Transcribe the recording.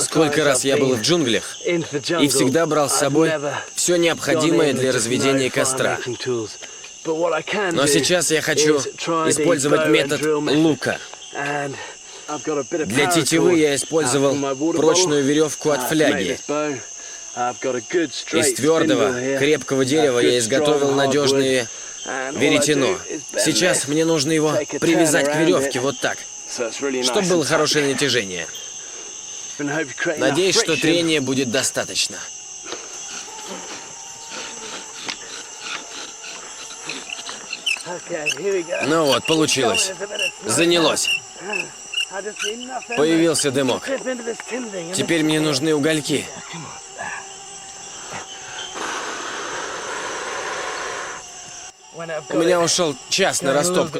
Сколько раз я был в джунглях и всегда брал с собой все необходимое для разведения костра. Но сейчас я хочу использовать метод лука. Для тетивы я использовал прочную веревку от фляги. Из твердого, крепкого дерева я изготовил надежное веретено. Сейчас мне нужно его привязать к веревке вот так, чтобы было хорошее натяжение. Надеюсь, что трения будет достаточно. Ну вот, получилось. Занялось. Появился дымок. Теперь мне нужны угольки. У меня ушел час на растопку.